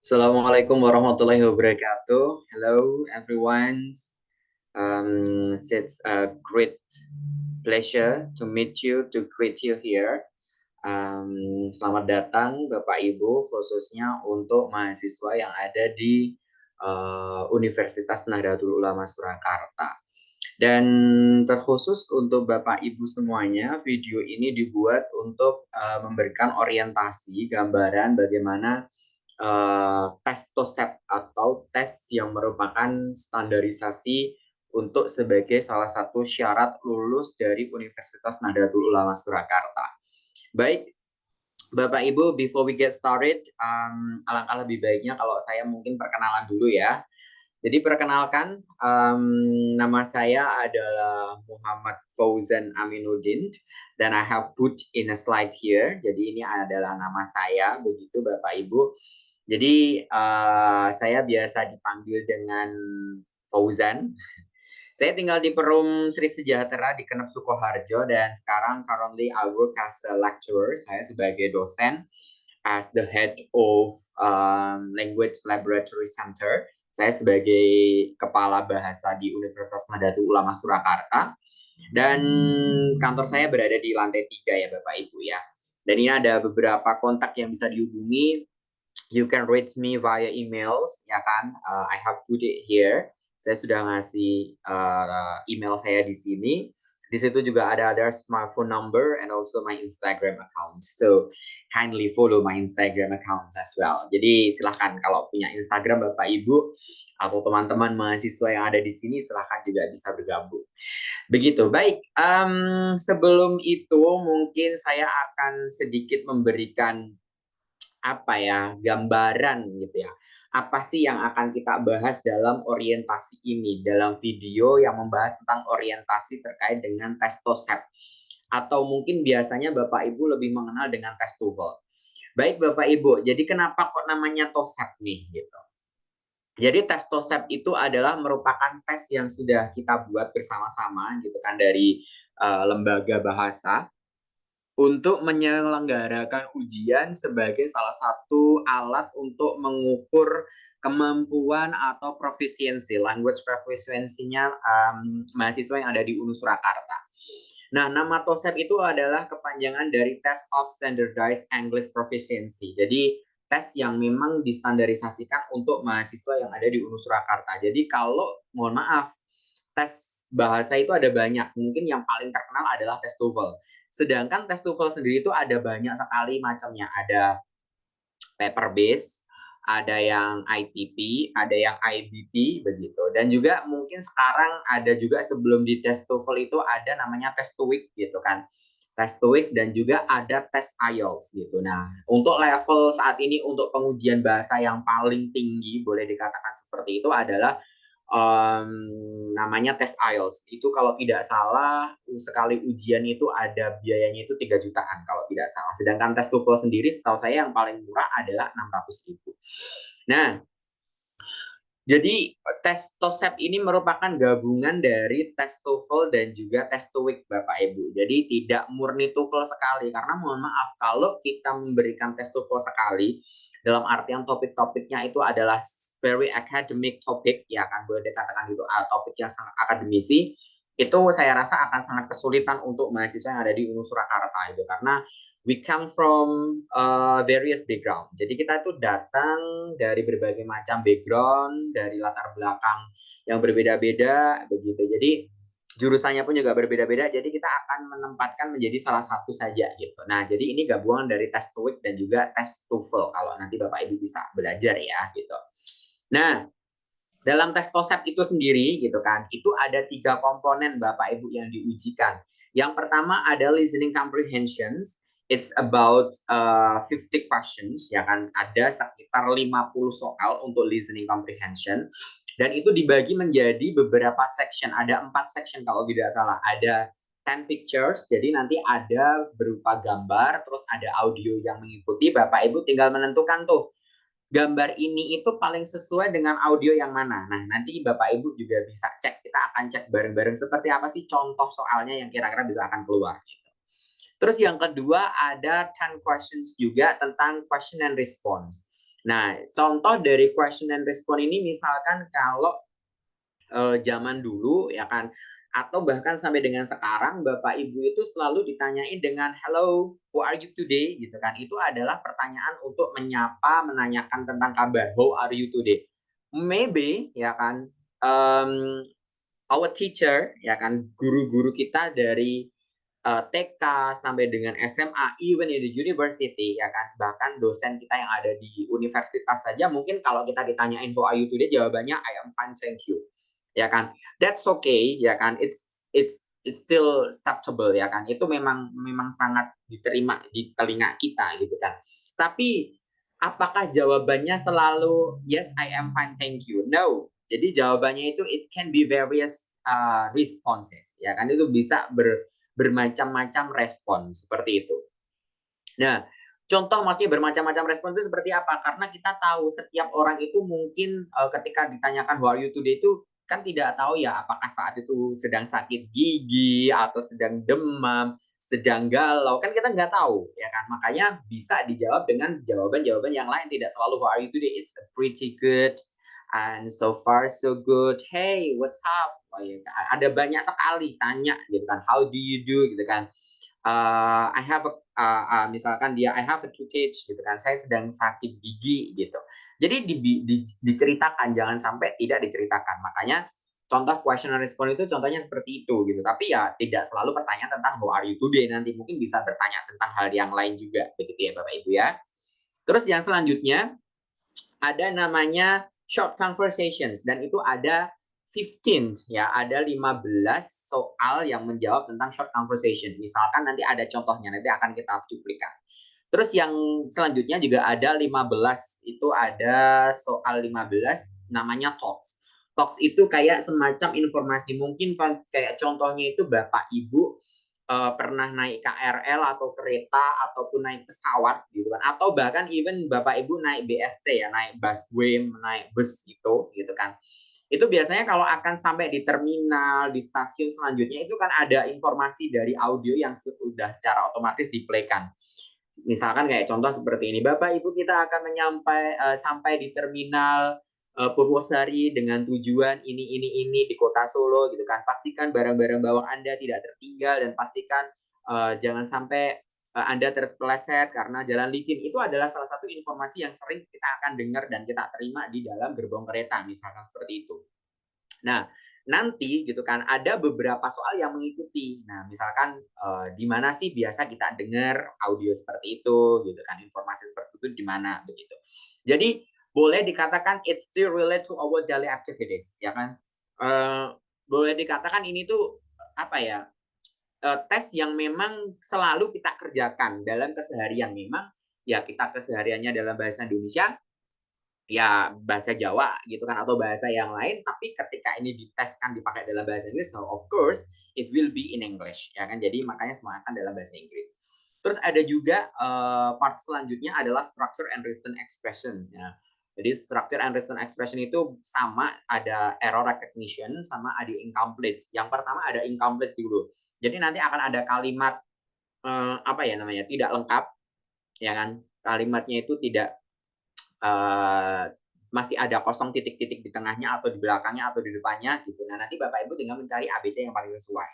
Assalamualaikum warahmatullahi wabarakatuh. Hello everyone. It's a great pleasure to meet you, to greet you here. Selamat datang Bapak Ibu, khususnya untuk mahasiswa yang ada di Universitas Nahdlatul Ulama Surakarta. Dan terkhusus untuk Bapak Ibu semuanya, video ini dibuat untuk memberikan orientasi, gambaran bagaimana tes TOSEP atau tes yang merupakan standarisasi untuk sebagai salah satu syarat lulus dari Universitas Nahdlatul Ulama Surakarta. Baik, Bapak Ibu, before we get started, alangkah lebih baiknya kalau saya mungkin perkenalan dulu ya. Jadi perkenalkan, nama saya adalah Muhammad Fauzan Aminuddin dan I have put in a slide here. Jadi ini adalah nama saya, begitu Bapak Ibu. Jadi saya biasa dipanggil dengan Fauzan. Saya tinggal di Perum Sri Sejahtera di Kenep Sukoharjo dan sekarang currently I work as a lecturer. Saya sebagai dosen as the head of Language Laboratory Center. Saya sebagai kepala bahasa di Universitas Nahdlatul Ulama Surakarta dan kantor saya berada di lantai 3 ya Bapak Ibu ya. Dan ini ada beberapa kontak yang bisa dihubungi. You can reach me via emails ya kan. I have put it here. Saya sudah ngasih email saya di sini. Di situ juga ada smartphone number and also my Instagram account. So kindly follow my Instagram account as well. Jadi silahkan kalau punya Instagram Bapak Ibu atau teman-teman mahasiswa yang ada di sini silahkan juga bisa bergabung. Begitu, baik. Sebelum itu mungkin saya akan sedikit memberikan gambaran gitu ya. Apa sih yang akan kita bahas dalam orientasi ini, dalam video yang membahas tentang orientasi terkait dengan tes TOSEP. Atau mungkin biasanya Bapak Ibu lebih mengenal dengan tes TOEFL. Baik Bapak Ibu, jadi kenapa kok namanya TOSEP nih gitu. Jadi tes TOSEP itu adalah merupakan tes yang sudah kita buat bersama-sama gitu kan dari lembaga bahasa untuk menyelenggarakan ujian sebagai salah satu alat untuk mengukur kemampuan atau profisiensi, language proficiency-nya mahasiswa yang ada di UNU Surakarta. Nah, nama TOSEP itu adalah kepanjangan dari Test of Standardized English Proficiency. Jadi, tes yang memang distandarisasikan untuk mahasiswa yang ada di UNU Surakarta. Jadi, kalau, mohon maaf, tes bahasa itu ada banyak. Mungkin yang paling terkenal adalah tes TOEFL. Sedangkan tes TOEFL sendiri itu ada banyak sekali macamnya. Ada paper base, ada yang ITP, ada yang IBT begitu. Dan juga mungkin sekarang ada juga sebelum di tes TOEFL itu ada namanya tes TOEIC gitu kan. Tes TOEIC dan juga ada tes IELTS gitu. Nah, untuk level saat ini untuk pengujian bahasa yang paling tinggi boleh dikatakan seperti itu adalah namanya tes IELTS. Itu kalau tidak salah sekali ujian itu ada biayanya itu 3 jutaan kalau tidak salah. Sedangkan tes TOEFL sendiri setahu saya yang paling murah adalah 600.000. Nah, jadi tes TOSEP ini merupakan gabungan dari tes TOEFL dan juga tes TOEIC Bapak Ibu. Jadi tidak murni TOEFL sekali karena mohon maaf kalau kita memberikan tes TOEFL sekali dalam artian topik-topiknya itu adalah very academic topic ya kan boleh dikatakan gitu topik yang sangat akademisi itu saya rasa akan sangat kesulitan untuk mahasiswa yang ada di UNU Surakarta itu karena we come from various background. Jadi kita itu datang dari berbagai macam background, dari latar belakang yang berbeda-beda begitu. Jadi jurusannya pun juga berbeda-beda. Jadi kita akan menempatkan menjadi salah satu saja gitu. Nah, jadi ini gabungan dari tes TOEIC dan juga tes TOEFL kalau nanti Bapak Ibu bisa belajar ya gitu. Nah, dalam tes TOSEP itu sendiri gitu kan, itu ada 3 komponen Bapak Ibu yang diujikan. Yang pertama ada listening comprehensions. It's about 50 questions ya kan, ada sekitar 50 soal untuk listening comprehension dan itu dibagi menjadi beberapa section, ada 4 section kalau tidak salah. Ada 10 pictures, jadi nanti ada berupa gambar, terus ada audio yang mengikuti. Bapak Ibu tinggal menentukan tuh gambar ini itu paling sesuai dengan audio yang mana. Nah, nanti Bapak Ibu juga bisa cek. Kita akan cek bareng-bareng seperti apa sih contoh soalnya yang kira-kira bisa akan keluar. Gitu. Terus yang kedua ada 10 questions juga tentang question and response. Nah, contoh dari question and respond ini misalkan kalau zaman dulu ya kan, atau bahkan sampai dengan sekarang Bapak Ibu itu selalu ditanyain dengan hello, how are you today gitu kan. Itu adalah pertanyaan untuk menyapa, menanyakan tentang kabar, how are you today. Maybe ya kan, our teacher ya kan, guru-guru kita dari TK sampai dengan SMA, even in the university ya kan, bahkan dosen kita yang ada di universitas saja mungkin kalau kita ditanyain how are you today, jawabannya I am fine, thank you. Ya kan? That's okay ya kan. It's still acceptable ya kan. Itu memang memang sangat diterima di telinga kita gitu kan. Tapi apakah jawabannya selalu yes I am fine, thank you? No. Jadi jawabannya itu it can be various responses ya kan, itu bisa bermacam-macam respon seperti itu. Nah, contoh maksudnya bermacam-macam respon itu seperti apa? Karena kita tahu setiap orang itu mungkin ketika ditanyakan how are you today itu kan tidak tahu ya apakah saat itu sedang sakit gigi atau sedang demam, sedang galau, kan kita nggak tahu ya kan. Makanya bisa dijawab dengan jawaban-jawaban yang lain, tidak selalu how are you today, it's pretty good and so far so good. Hey, what's up? Oh, ya, ada banyak sekali tanya gitu kan. How do you do gitu kan. I have a misalkan dia I have a toothache gitu kan, saya sedang sakit gigi gitu. Jadi diceritakan, jangan sampai tidak diceritakan. Makanya contoh question and response itu contohnya seperti itu gitu. Tapi ya tidak selalu pertanyaan tentang how are you today, nanti mungkin bisa bertanya tentang hal yang lain juga begitu ya Bapak Ibu ya. Terus yang selanjutnya ada namanya short conversations dan itu ada 15 ya, ada 15 soal yang menjawab tentang short conversation. Misalkan nanti ada contohnya, nanti akan kita cuplikan. Terus yang selanjutnya juga ada 15, itu ada soal 15 namanya talks. Talks itu kayak semacam informasi, mungkin kayak contohnya itu Bapak Ibu pernah naik KRL atau kereta ataupun naik pesawat gitu kan, atau bahkan even Bapak Ibu naik BST ya, naik busway, naik bus gitu kan. Itu biasanya kalau akan sampai di terminal, di stasiun selanjutnya itu kan ada informasi dari audio yang sudah secara otomatis di-play-kan. Misalkan kayak contoh seperti ini, Bapak Ibu kita akan sampai di terminal Purwosari dengan tujuan ini di kota Solo gitu kan. Pastikan barang-barang bawaan Anda tidak tertinggal dan pastikan jangan sampai Anda terpeleset karena jalan licin. Itu adalah salah satu informasi yang sering kita akan dengar dan kita terima di dalam gerbong kereta, misalkan seperti itu. Nah, nanti gitu kan ada beberapa soal yang mengikuti. Nah, misalkan di mana sih biasa kita dengar audio seperti itu gitu kan, informasi seperti itu di mana begitu. Jadi boleh dikatakan it's still relate to our daily activities ya kan. Boleh dikatakan ini tuh apa ya? Tes yang memang selalu kita kerjakan dalam keseharian. Memang ya kita kesehariannya dalam bahasa Indonesia, ya bahasa Jawa gitu kan atau bahasa yang lain, tapi ketika ini diteskan dipakai dalam bahasa Inggris, so of course it will be in English ya kan. Jadi makanya semua akan dalam bahasa Inggris. Terus ada juga part selanjutnya adalah structure and written expression ya. Jadi structure and written expression itu sama, ada error recognition sama ada incomplete. Yang pertama ada incomplete dulu. Jadi nanti akan ada kalimat apa ya namanya, tidak lengkap ya kan. Kalimatnya itu tidak masih ada kosong titik-titik di tengahnya atau di belakangnya atau di depannya gitu. Nah, nanti Bapak Ibu tinggal mencari ABC yang paling sesuai.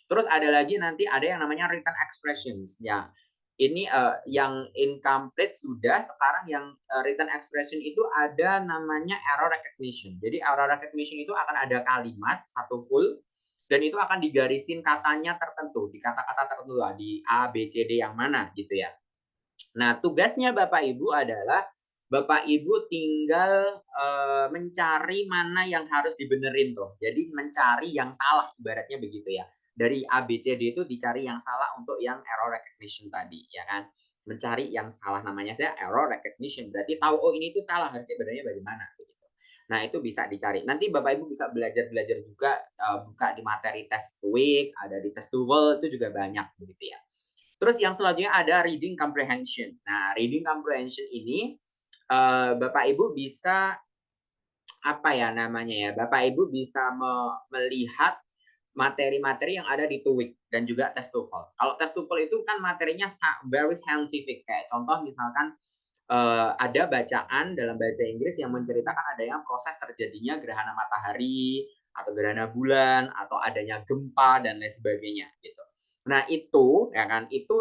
Terus ada lagi nanti ada yang namanya written expressions ya. Ini yang incomplete sudah, sekarang yang written expression itu ada namanya error recognition. Jadi error recognition itu akan ada kalimat satu full dan itu akan digarisin katanya tertentu, di kata-kata tertentu lah, di A, B, C, D yang mana gitu ya. Nah, tugasnya Bapak Ibu adalah Bapak Ibu tinggal mencari mana yang harus dibenerin tuh. Jadi mencari yang salah ibaratnya begitu ya. Dari A, B, C, D itu dicari yang salah untuk yang error recognition tadi ya kan. Mencari yang salah, namanya saya error recognition. Berarti tahu oh ini tuh salah, harusnya benernya bagaimana begitu. Nah, itu bisa dicari. Nanti Bapak Ibu bisa belajar-belajar juga buka di materi test week, ada di test itu juga banyak begitu ya. Terus yang selanjutnya ada reading comprehension. Nah, reading comprehension ini Bapak Ibu bisa apa ya namanya ya? Bapak Ibu bisa melihat materi-materi yang ada di TOEIC dan juga tes TOEFL. Kalau tes TOEFL itu kan materinya very scientific, kayak contoh misalkan ada bacaan dalam bahasa Inggris yang menceritakan adanya proses terjadinya gerhana matahari atau gerhana bulan atau adanya gempa dan lain sebagainya gitu. Nah itu ya kan itu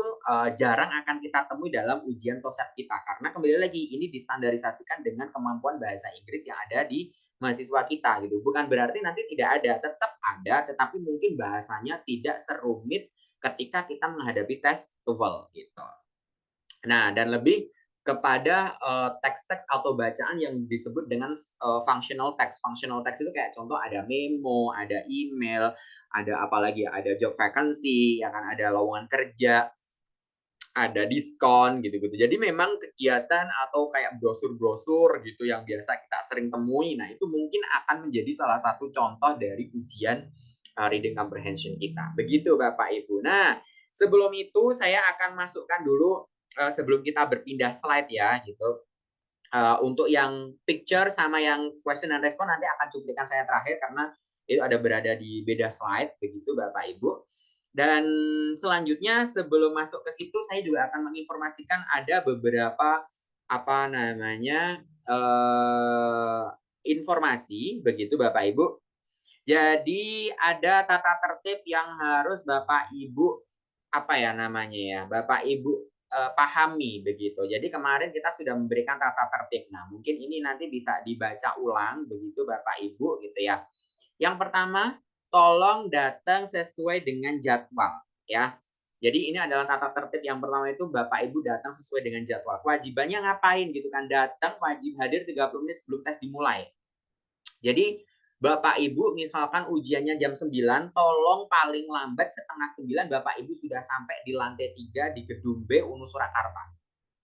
jarang akan kita temui dalam ujian TOSEP kita karena kembali lagi ini distandarisasikan dengan kemampuan bahasa Inggris yang ada di mahasiswa kita gitu. Bukan berarti nanti tidak ada, tetap ada, tetapi mungkin bahasanya tidak serumit ketika kita menghadapi tes TOEFL gitu. Nah, dan lebih kepada teks-teks atau bacaan yang disebut dengan functional text. Functional text itu kayak contoh ada memo, ada email, ada apalagi ada job vacancy, ya kan ada lowongan kerja, ada diskon gitu-gitu. Jadi memang kegiatan atau kayak brosur-brosur gitu yang biasa kita sering temui, nah itu mungkin akan menjadi salah satu contoh dari ujian reading comprehension kita. Begitu Bapak Ibu. Nah, sebelum itu saya akan masukkan dulu sebelum kita berpindah slide ya gitu. Untuk yang picture sama yang question and respond nanti akan cuplikan saya terakhir karena itu ada berada di beda slide begitu Bapak Ibu. Dan selanjutnya sebelum masuk ke situ saya juga akan menginformasikan ada beberapa apa namanya informasi begitu Bapak Ibu. Jadi ada tata tertib yang harus Bapak Ibu apa ya namanya ya, Bapak Ibu pahami begitu. Jadi kemarin kita sudah memberikan tata tertib. Nah, mungkin ini nanti bisa dibaca ulang begitu Bapak Ibu gitu ya. Yang pertama, tolong datang sesuai dengan jadwal ya. Jadi ini adalah tata tertib yang pertama itu Bapak Ibu datang sesuai dengan jadwal. Kewajibannya ngapain gitu kan? Datang wajib hadir 30 menit sebelum tes dimulai. Jadi Bapak Ibu misalkan ujiannya jam 9, tolong paling lambat setengah 9 Bapak Ibu sudah sampai di lantai 3 di gedung B UNU Surakarta.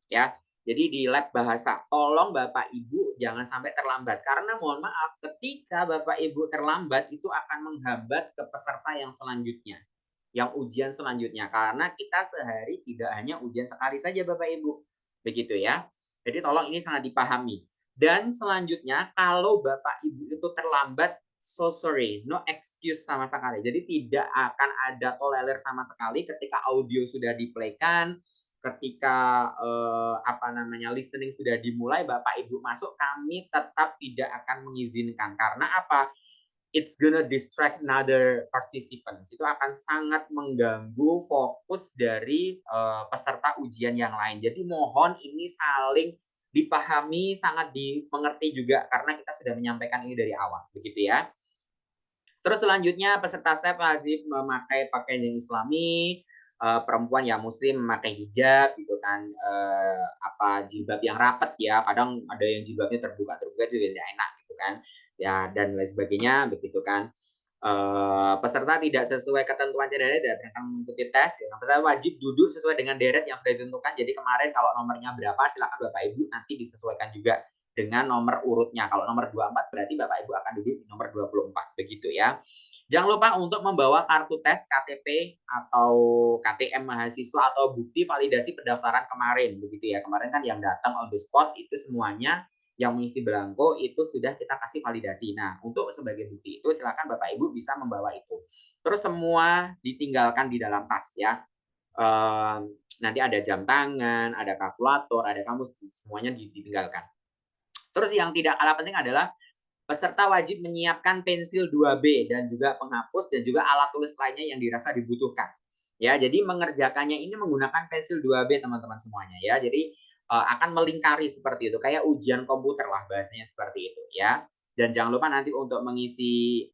Ya. Jadi di lab bahasa, tolong Bapak Ibu jangan sampai terlambat karena mohon maaf ketika Bapak Ibu terlambat itu akan menghambat ke peserta yang selanjutnya, yang ujian selanjutnya karena kita sehari tidak hanya ujian sekali saja Bapak Ibu. Begitu ya. Jadi tolong ini sangat dipahami. Dan selanjutnya kalau Bapak Ibu itu terlambat, so sorry, no excuse sama sekali. Jadi tidak akan ada tolerir sama sekali ketika audio sudah di-playkan, ketika apa namanya listening sudah dimulai, Bapak Ibu masuk, kami tetap tidak akan mengizinkan. Karena apa? It's gonna distract another participants. Itu akan sangat mengganggu fokus dari peserta ujian yang lain. Jadi mohon ini saling dipahami, sangat dimengerti juga karena kita sudah menyampaikan ini dari awal, begitu ya. Terus selanjutnya peserta tes wajib memakai pakaian yang islami, perempuan yang muslim memakai hijab gitu kan, apa jilbab yang rapat ya, kadang ada yang jilbabnya terbuka-terbuka juga tidak enak gitu kan, ya dan lain sebagainya begitu kan. Peserta tidak sesuai ketentuan CDD tidak akan mengikuti tes. Yang pertama wajib duduk sesuai dengan deret yang sudah ditentukan. Jadi kemarin kalau nomornya berapa silakan Bapak Ibu nanti disesuaikan juga dengan nomor urutnya. Kalau nomor 24 berarti Bapak Ibu akan duduk di nomor 24 begitu ya. Jangan lupa untuk membawa kartu tes KTP atau KTM mahasiswa atau bukti validasi pendaftaran kemarin begitu ya. Kemarin kan yang datang on the spot itu semuanya yang mengisi belangko itu sudah kita kasih validasi. Nah, untuk sebagai bukti itu silakan Bapak Ibu bisa membawa itu. Terus semua ditinggalkan di dalam tas ya. Nanti ada jam tangan, ada kalkulator, ada kamus, semuanya ditinggalkan. Terus yang tidak kalah penting adalah peserta wajib menyiapkan pensil 2B dan juga penghapus dan juga alat tulis lainnya yang dirasa dibutuhkan. Ya, jadi mengerjakannya ini menggunakan pensil 2B teman-teman semuanya ya. Jadi akan melingkari seperti itu, kayak ujian komputer lah bahasanya seperti itu ya. Dan jangan lupa nanti untuk mengisi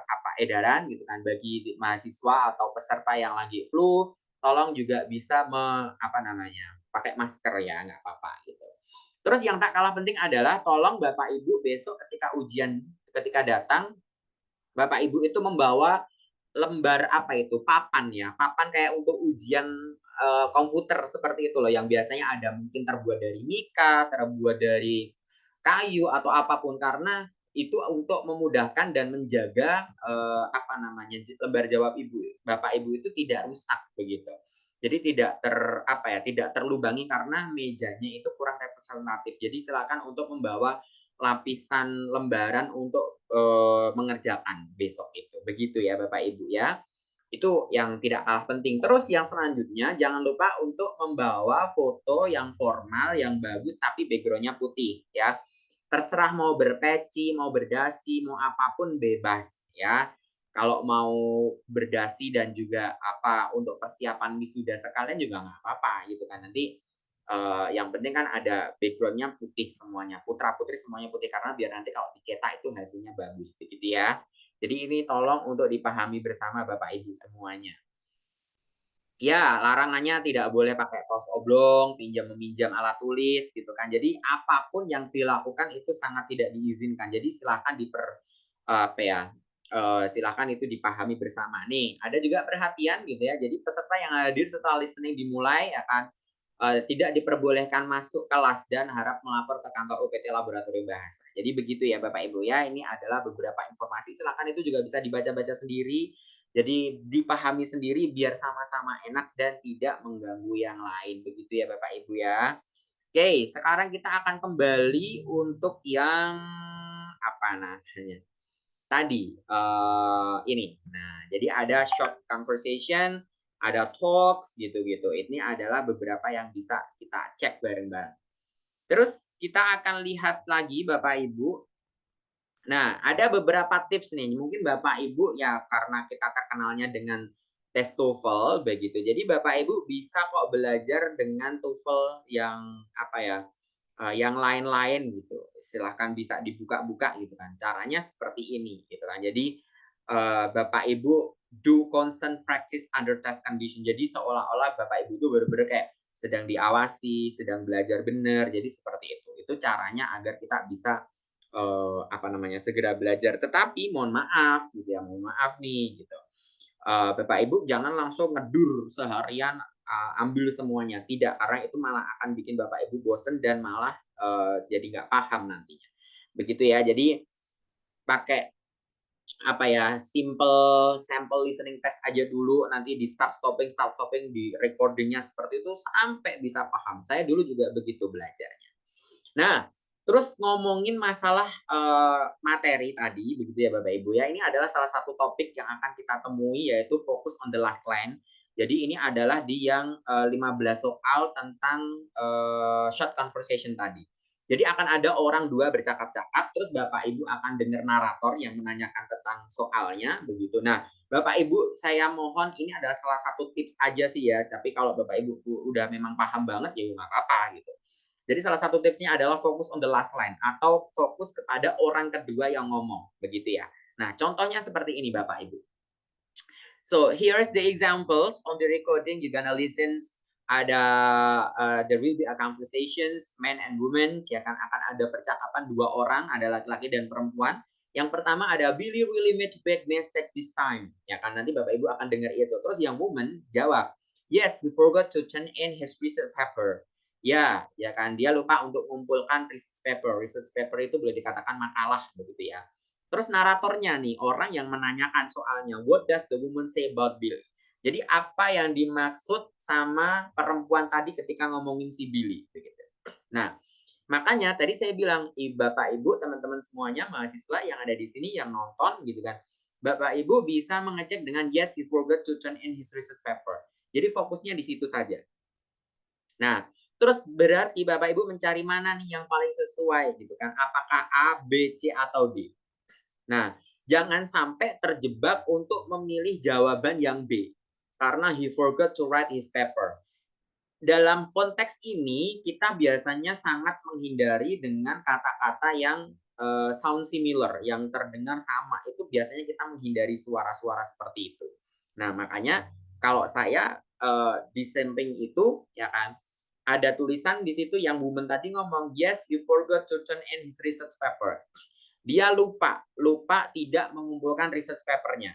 apa edaran gitu kan bagi mahasiswa atau peserta yang lagi flu, tolong juga bisa apa namanya pakai masker ya, nggak apa-apa gitu. Terus yang tak kalah penting adalah tolong Bapak Ibu besok ketika ujian, ketika datang, Bapak Ibu itu membawa lembar apa itu, papan ya, papan kayak untuk ujian komputer seperti itu loh, yang biasanya ada mungkin terbuat dari mika, terbuat dari kayu atau apapun karena itu untuk memudahkan dan menjaga apa namanya lembar jawab Bapak Ibu itu tidak rusak begitu. Jadi tidak apa ya, tidak terlubangi karena mejanya itu kurang representatif. Jadi silakan untuk membawa lapisan lembaran untuk mengerjakan besok itu. Begitu ya Bapak Ibu ya. Itu yang tidak kalah penting. Terus yang selanjutnya jangan lupa untuk membawa foto yang formal, yang bagus tapi background-nya putih ya. Terserah mau berpeci, mau berdasi, mau apapun bebas ya. Kalau mau berdasi dan juga apa untuk persiapan wisuda sekalian juga nggak apa-apa gitu kan. Nanti yang penting kan ada background-nya putih semuanya, putra putri semuanya putih karena biar nanti kalau dicetak itu hasilnya bagus begitu ya. Jadi ini tolong untuk dipahami bersama Bapak Ibu semuanya. Ya, larangannya tidak boleh pakai kaos oblong, pinjam-meminjam alat tulis gitu kan. Jadi apapun yang dilakukan itu sangat tidak diizinkan. Jadi silakan apa ya, silakan itu dipahami bersama. Nih, ada juga perhatian gitu ya. Jadi peserta yang hadir setelah listening dimulai akan tidak diperbolehkan masuk kelas dan harap melapor ke kantor UPT Laboratorium Bahasa. Jadi begitu ya Bapak Ibu ya. Ini adalah beberapa informasi. Silakan itu juga bisa dibaca-baca sendiri. Jadi dipahami sendiri biar sama-sama enak dan tidak mengganggu yang lain. Begitu ya Bapak Ibu ya. Oke, sekarang kita akan kembali untuk yang apa namanya? Tadi ini. Nah, jadi ada short conversation, ada talks gitu-gitu. Ini adalah beberapa yang bisa kita cek bareng-bareng. Terus kita akan lihat lagi Bapak Ibu. Nah, ada beberapa tips nih. Mungkin Bapak Ibu ya karena kita terkenalnya dengan tes TOEFL begitu. Jadi Bapak Ibu bisa kok belajar dengan TOEFL yang apa ya? Yang lain-lain gitu. Silahkan bisa dibuka-buka gitu kan. Caranya seperti ini gitu kan. Jadi Bapak Ibu do constant practice under test condition. Jadi seolah-olah Bapak Ibu itu benar-benar kayak sedang diawasi, sedang belajar benar. Jadi seperti itu. Itu caranya agar kita bisa apa namanya segera belajar. Tetapi mohon maaf gitu ya, mohon maaf nih gitu. Bapak Ibu jangan langsung ngedur seharian ambil semuanya, tidak karena itu malah akan bikin Bapak Ibu bosen dan malah jadi nggak paham nantinya. Begitu ya. Jadi pakai apa ya simple sample listening test aja dulu nanti di start stopping di recordingnya seperti itu sampai bisa paham. Saya dulu juga begitu belajarnya. Nah, terus ngomongin masalah materi tadi, begitu ya Bapak Ibu ya, ini adalah salah satu topik yang akan kita temui yaitu fokus on the last line. Jadi ini adalah di yang 15 soal tentang short conversation tadi. Jadi akan ada orang dua bercakap-cakap, terus Bapak Ibu akan dengar narator yang menanyakan tentang soalnya, begitu. Nah, Bapak Ibu saya mohon ini adalah salah satu tips aja sih ya, tapi kalau Bapak Ibu udah memang paham banget ya nggak apa-apa gitu. Jadi salah satu tipsnya adalah fokus on the last line atau fokus kepada orang kedua yang ngomong, begitu ya. Nah, contohnya seperti ini Bapak Ibu. So, here's the examples on the recording you gonna listen. Ada there will be a conversations man and woman, ya kan akan ada percakapan dua orang, ada laki-laki dan perempuan. Yang pertama ada Billy really made bad mistake this time. Ya kan nanti Bapak Ibu akan dengar itu. Terus yang woman jawab, "Yes, we forgot to turn in his research paper." Ya, ya kan dia lupa untuk mengumpulkan research paper. Research paper itu boleh dikatakan makalah begitu ya. Terus naratornya nih, orang yang menanyakan soalnya, what does the woman say about Billy? Jadi apa yang dimaksud sama perempuan tadi ketika ngomongin si Billy begitu. Nah, makanya tadi saya bilang, Bapak Ibu, teman-teman semuanya mahasiswa yang ada di sini yang nonton gitu kan. Bapak Ibu bisa mengecek dengan yes, he forgot to turn in his research paper. Jadi fokusnya di situ saja. Nah, terus berarti Bapak Ibu mencari mana nih yang paling sesuai gitu kan. Apakah A, B, C atau D? Nah, jangan sampai terjebak untuk memilih jawaban yang B karena he forgot to write his paper. Dalam konteks ini kita biasanya sangat menghindari dengan kata-kata yang sound similar, yang terdengar sama. Itu biasanya kita menghindari suara-suara seperti itu. Nah, makanya kalau saya di samping itu ya kan ada tulisan di situ yang woman tadi ngomong, yes, you forgot to turn in his research paper. Dia lupa tidak mengumpulkan research papernya.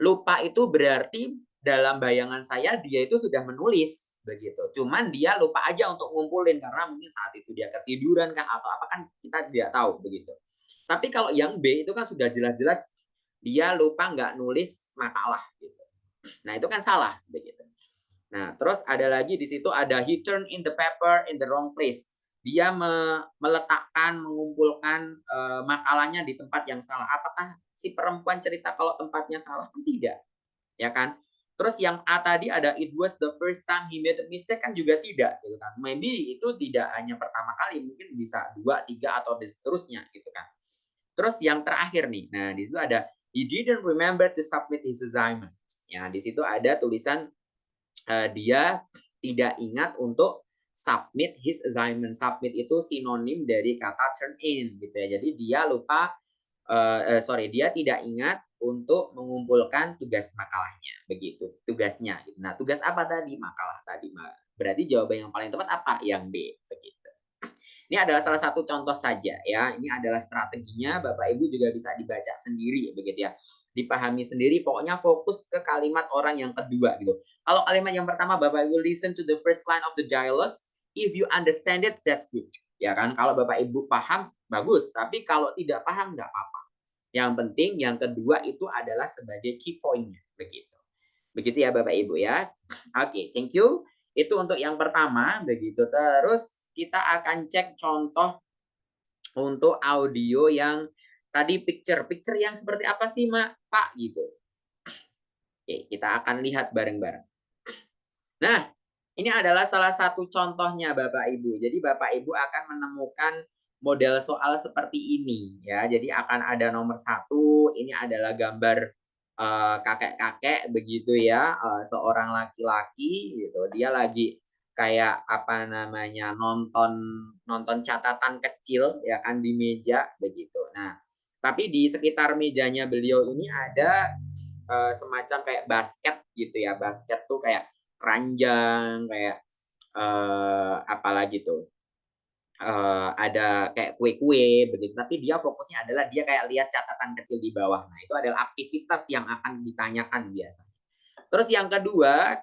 Lupa itu berarti dalam bayangan saya dia itu sudah menulis begitu. Cuman dia lupa aja untuk ngumpulin karena mungkin saat itu dia ketiduran kan atau apa kan kita tidak tahu begitu. Tapi kalau yang B itu kan sudah jelas-jelas dia lupa nggak nulis makalah gitu. Nah, itu kan salah begitu. Nah, terus ada lagi di situ ada he turn in the paper in the wrong place. Dia meletakkan, mengumpulkan makalahnya di tempat yang salah. Apakah si perempuan cerita kalau tempatnya salah? Tidak. ya kan? Terus yang A tadi ada it was the first time he made a mistake kan juga tidak gitu kan. Maybe itu tidak hanya pertama kali, mungkin bisa 2, 3 atau seterusnya gitu kan. Terus yang terakhir nih, nah di situ ada he didn't remember to submit his assignment. Ya, di situ ada tulisan dia tidak ingat untuk submit his assignment. Submit itu sinonim dari kata turn in gitu ya. Jadi dia lupa dia tidak ingat untuk mengumpulkan tugas makalahnya, begitu, tugasnya. Gitu. Nah, tugas apa tadi? Makalah tadi. Berarti jawaban yang paling tepat apa? Yang B, begitu. Ini adalah salah satu contoh saja ya. Ini adalah strateginya, Bapak Ibu juga bisa dibaca sendiri, begitu ya. Dipahami sendiri, pokoknya fokus ke kalimat orang yang kedua gitu. Kalau kalimat yang pertama, Bapak Ibu listen to the first line of the dialogue. If you understand it, that's good. Ya kan, kalau Bapak Ibu paham, bagus. Tapi kalau tidak paham, nggak apa-apa. Yang penting yang kedua itu adalah sebagai key point-nya, begitu. Begitu ya Bapak Ibu ya. Oke, thank you. Itu untuk yang pertama, begitu. Terus kita akan cek contoh untuk audio yang tadi picture. Picture yang seperti apa sih, Pak? Gitu. Oke, kita akan lihat bareng-bareng. Nah, ini adalah salah satu contohnya Bapak Ibu. Jadi Bapak Ibu akan menemukan model soal seperti ini ya. Jadi akan ada nomor 1, ini adalah gambar kakek-kakek begitu ya, seorang laki-laki gitu. Dia lagi kayak apa namanya, nonton nonton catatan kecil ya kan di meja begitu. Nah, tapi di sekitar mejanya beliau ini ada semacam kayak basket gitu ya. Basket tuh kayak keranjang, kayak apalagi tuh, ada kayak kue-kue begitu, tapi dia fokusnya adalah dia kayak lihat catatan kecil di bawah. Nah, itu adalah aktivitas yang akan ditanyakan biasanya. Terus yang kedua,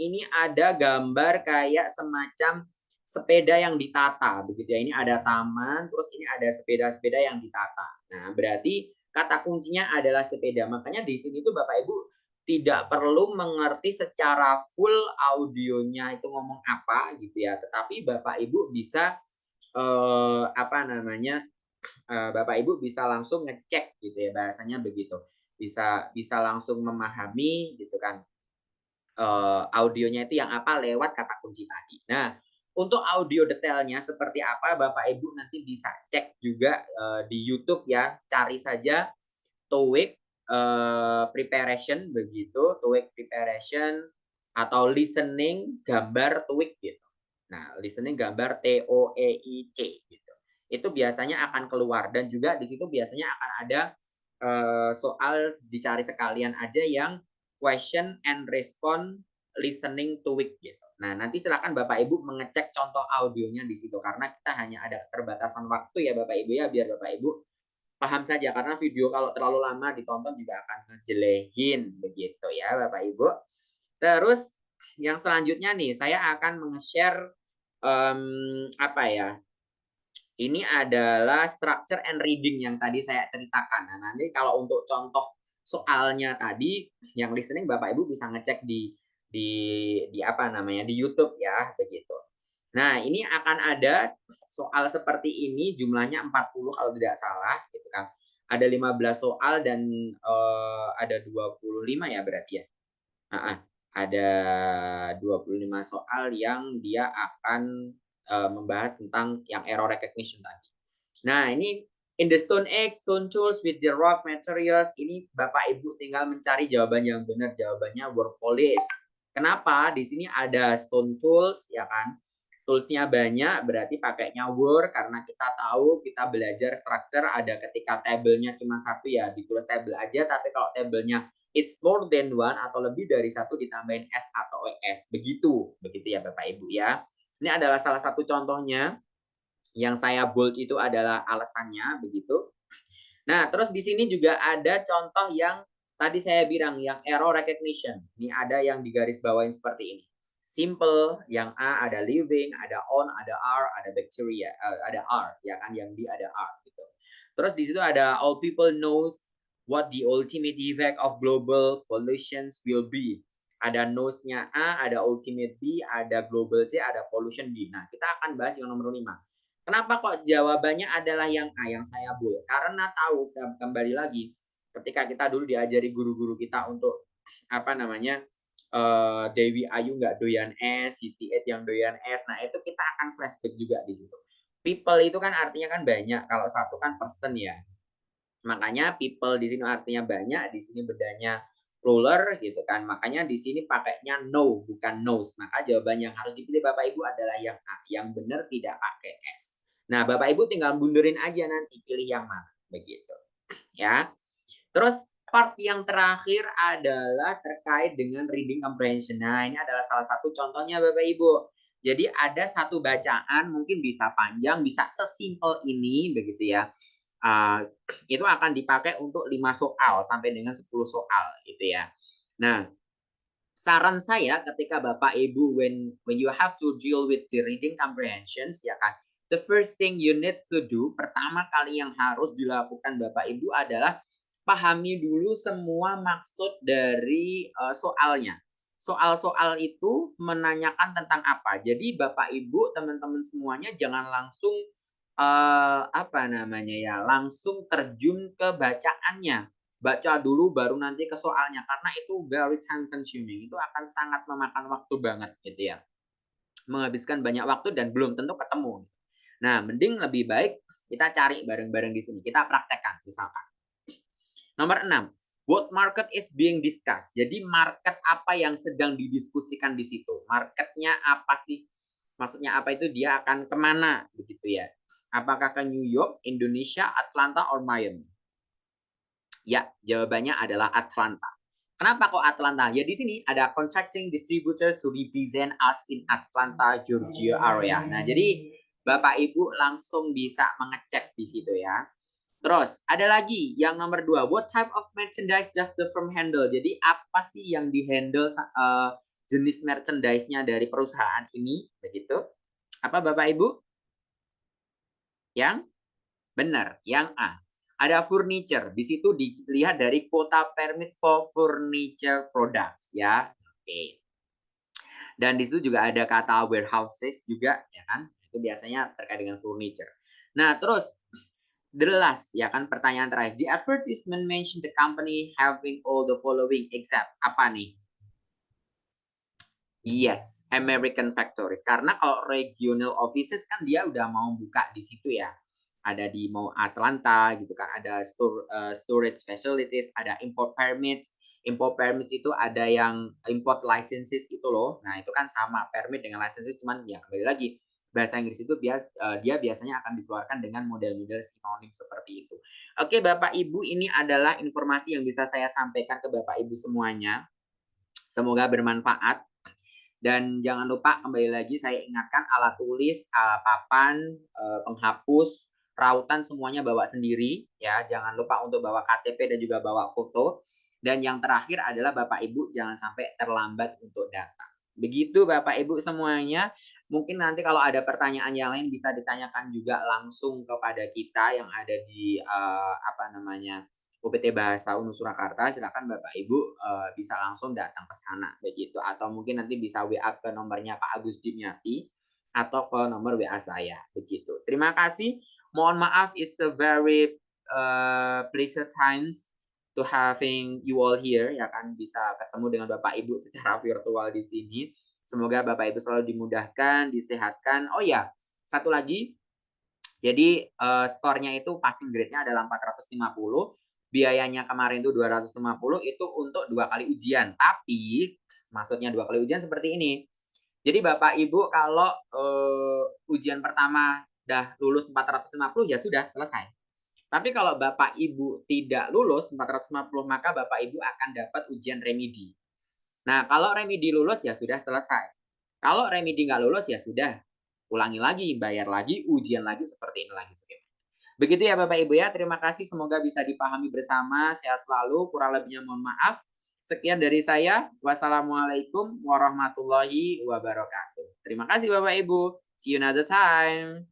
ini ada gambar kayak semacam sepeda yang ditata begitu ya. Ini ada taman, terus ini ada sepeda-sepeda yang ditata. Nah, berarti kata kuncinya adalah sepeda. Makanya di sini tuh Bapak Ibu tidak perlu mengerti secara full audionya itu ngomong apa gitu ya. Tetapi Bapak Ibu bisa Bapak Ibu bisa langsung ngecek gitu ya, bahasanya begitu. Bisa langsung memahami gitu kan, audionya itu yang apa lewat kata kunci tadi. Nah, untuk audio detailnya seperti apa Bapak Ibu nanti bisa cek juga di YouTube ya, cari saja TOEIC preparation begitu, TOEIC preparation atau listening gambar TOEIC gitu. Nah, listening gambar TOEIC gitu. Itu biasanya akan keluar dan juga di situ biasanya akan ada soal dicari sekalian aja yang question and respond listening TOEIC gitu. Nah, nanti silakan Bapak Ibu mengecek contoh audionya di situ karena kita hanya ada keterbatasan waktu ya Bapak Ibu ya, biar Bapak Ibu paham saja karena video kalau terlalu lama ditonton juga akan ngejelehin begitu ya Bapak Ibu. Terus yang selanjutnya nih saya akan menge-share apa ya? Ini adalah structure and reading yang tadi saya ceritakan. Nah, nanti kalau untuk contoh soalnya tadi yang listening Bapak Ibu bisa ngecek di apa namanya? Di YouTube ya begitu. Nah, ini akan ada soal seperti ini jumlahnya 40 kalau tidak salah gitu kan. Ada 15 soal dan ada 25 ya berarti ya. Heeh, ada 25 soal yang dia akan membahas tentang yang error recognition tadi. Nah, ini in the Stone Age, stone tools with the rock materials, ini Bapak Ibu tinggal mencari jawaban yang benar, jawabannya word polish. Kenapa? Di sini ada stone tools, ya kan? Toolsnya banyak, berarti pakainya word karena kita tahu kita belajar structure ada ketika tabelnya cuma satu ya ditulis table aja, tapi kalau tabelnya it's more than one atau lebih dari satu ditambahin S atau ES. Begitu ya Bapak Ibu ya. Ini adalah salah satu contohnya. Yang saya bold itu adalah alasannya begitu. Nah, terus di sini juga ada contoh yang tadi saya bilang yang error recognition. Ini ada yang digaris bawain seperti ini. Simple, yang A ada living, ada on, ada R, ada bacteria, ada R, ya kan? Yang D ada R gitu. Terus di situ ada all people knows what the ultimate effect of global pollution will be. Ada knows-nya A, ada ultimate B, ada global C, ada pollution D. Nah, kita akan bahas yang nomor 5. Kenapa kok jawabannya adalah yang A, yang saya bold? Karena tahu, kembali lagi, ketika kita dulu diajari guru-guru kita untuk apa namanya, Dewi Ayu nggak doyan es, Sisi Ed yang doyan es. Nah, itu kita akan flashback juga di situ. People itu kan artinya kan banyak, kalau satu kan person ya. Makanya people di sini artinya banyak, di sini bedanya ruler gitu kan. Makanya di sini pakainya no bukan nose. Maka jawaban yang harus dipilih Bapak Ibu adalah yang A, yang benar tidak pakai S. Nah, Bapak Ibu tinggal mundurin aja nanti pilih yang mana begitu. Ya. Terus part yang terakhir adalah terkait dengan reading comprehension. Nah, ini adalah salah satu contohnya Bapak Ibu. Jadi ada satu bacaan mungkin bisa panjang, bisa sesimpel ini begitu ya. Uh, itu akan dipakai untuk 5 soal sampai dengan 10 soal gitu ya. Nah, saran saya ketika Bapak Ibu when you have to deal with the reading comprehensions ya kan. The first thing you need to do, pertama kali yang harus dilakukan Bapak Ibu adalah pahami dulu semua maksud dari soalnya. Soal-soal itu menanyakan tentang apa. Jadi Bapak Ibu, teman-teman semuanya jangan langsung apa namanya ya, langsung terjun ke bacaannya. Baca dulu baru nanti ke soalnya karena itu very time consuming. Itu akan sangat memakan waktu banget gitu ya. Menghabiskan banyak waktu dan belum tentu ketemu. Nah, mending lebih baik kita cari bareng-bareng di sini. Kita praktekkan misalkan. Nomor 6, what market is being discussed. Jadi market apa yang sedang didiskusikan di situ? Marketnya apa sih? Maksudnya apa itu dia akan kemana begitu ya? Apakah ke New York, Indonesia, Atlanta, or Miami? Ya, jawabannya adalah Atlanta. Kenapa kok Atlanta? Ya di sini ada contracting distributor to represent us in Atlanta, Georgia area. Nah, jadi Bapak Ibu langsung bisa mengecek di situ ya. Terus ada lagi yang nomor 2, what type of merchandise does the firm handle? Jadi apa sih yang di-handle jenis merchandise-nya dari perusahaan ini begitu? Apa Bapak Ibu? Yang benar, yang A. Ada furniture. Di situ dilihat dari quota permit for furniture products ya. Oke. Dan di situ juga ada kata warehouses juga ya kan. Itu biasanya terkait dengan furniture. Nah, terus the last ya kan pertanyaan terakhir. The advertisement mention the company having all the following except apa nih? Yes, American factories. Karena kalau regional offices kan dia udah mau buka di situ ya. Ada di mau Atlanta gitu kan, ada storage facilities, ada import permits. Import permit itu ada yang import licenses itu loh. Nah, itu kan sama permit dengan licenses cuman ya kembali lagi bahasa Inggris itu dia biasanya akan dikeluarkan dengan model-model sinonim seperti itu. Oke, Bapak Ibu, ini adalah informasi yang bisa saya sampaikan ke Bapak Ibu semuanya. Semoga bermanfaat. Dan jangan lupa kembali lagi saya ingatkan alat tulis, papan, penghapus, rautan semuanya bawa sendiri ya. Jangan lupa untuk bawa KTP dan juga bawa foto. Dan yang terakhir adalah Bapak Ibu jangan sampai terlambat untuk datang. Begitu Bapak Ibu semuanya. Mungkin nanti kalau ada pertanyaan yang lain bisa ditanyakan juga langsung kepada kita yang ada di apa namanya UPT Bahasa UNU Surakarta, silakan Bapak Ibu bisa langsung datang ke sana begitu atau mungkin nanti bisa WA ke nomornya Pak Agus Dimyati atau ke nomor WA saya begitu. Terima kasih. Mohon maaf it's a very pleasure times to having you all here ya kan bisa ketemu dengan Bapak Ibu secara virtual di sini. Semoga Bapak Ibu selalu dimudahkan, disehatkan. Oh ya, satu lagi jadi skornya itu passing grade-nya adalah 450. Biayanya kemarin itu 250 itu untuk 2 kali ujian. Tapi maksudnya 2 kali ujian seperti ini. Jadi Bapak Ibu kalau ujian pertama udah lulus 450 ya sudah selesai. Tapi kalau Bapak Ibu tidak lulus 450 maka Bapak Ibu akan dapat ujian remedi. Nah, kalau remedi lulus ya sudah selesai. Kalau remedi nggak lulus ya sudah, ulangi lagi, bayar lagi, ujian lagi, seperti ini lagi skemanya. Begitu ya Bapak Ibu ya, terima kasih semoga bisa dipahami bersama, sehat selalu, kurang lebihnya mohon maaf. Sekian dari saya, wassalamualaikum warahmatullahi wabarakatuh. Terima kasih Bapak Ibu, see you another time.